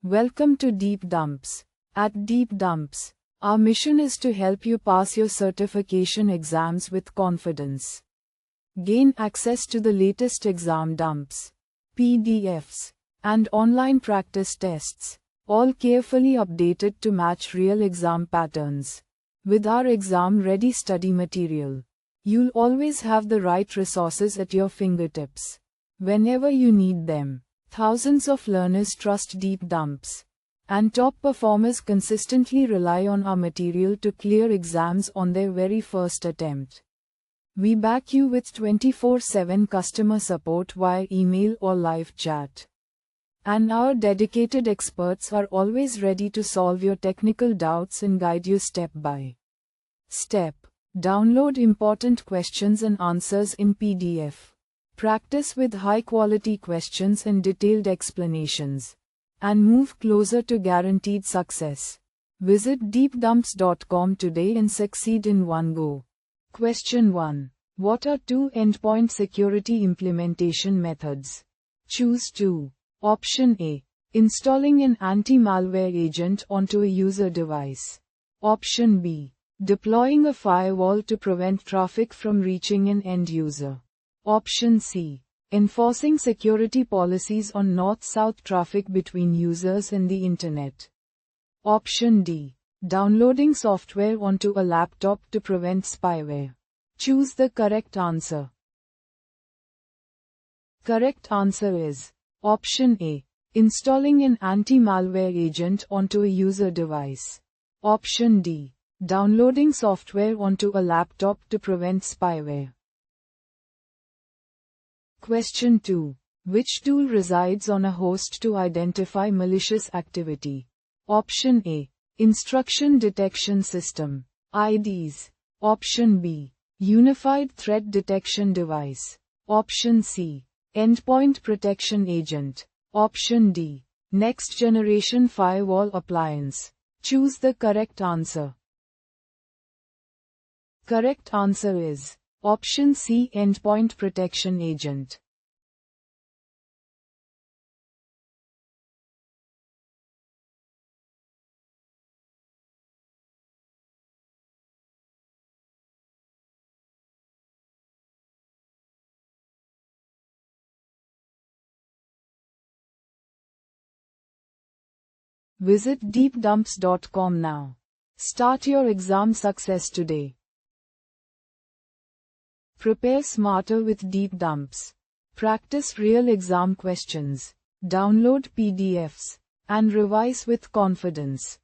Welcome to Deep Dumps. At Deep Dumps, our mission is to help you pass your certification exams with confidence. Gain access to the latest exam dumps, PDFs, and online practice tests, all carefully updated to match real exam patterns. With our exam-ready study material, you'll always have the right resources at your fingertips whenever you need them. Thousands of learners trust Deep Dumps, and top performers consistently rely on our material to clear exams on their very first attempt. We back you with 24/7 customer support via email or live chat. And our dedicated experts are always ready to solve your technical doubts and guide you step by step. Download important questions and answers in PDF. Practice with high-quality questions and detailed explanations, and move closer to guaranteed success. Visit deepdumps.com today and succeed in one go. Question 1. What are two endpoint security implementation methods? Choose 2. Option A. Installing an anti-malware agent onto a user device. Option B. Deploying a firewall to prevent traffic from reaching an end user. Option C. Enforcing security policies on north-south traffic between users and the Internet. Option D. Downloading software onto a laptop to prevent spyware. Choose the correct answer. Correct answer is Option A. Installing an anti-malware agent onto a user device. Option D. Downloading software onto a laptop to prevent spyware. Question 2. Which tool resides on a host to identify malicious activity? Option A. Instruction Detection System, IDs. Option B. Unified Threat Detection Device. Option C. Endpoint Protection Agent. Option D. Next Generation Firewall Appliance. Choose the correct answer. Correct answer is Option C. Endpoint Protection Agent. Visit deepdumps.com now. Start your exam success today. Prepare smarter with Deep Dumps. Practice real exam questions. Download PDFs and revise with confidence.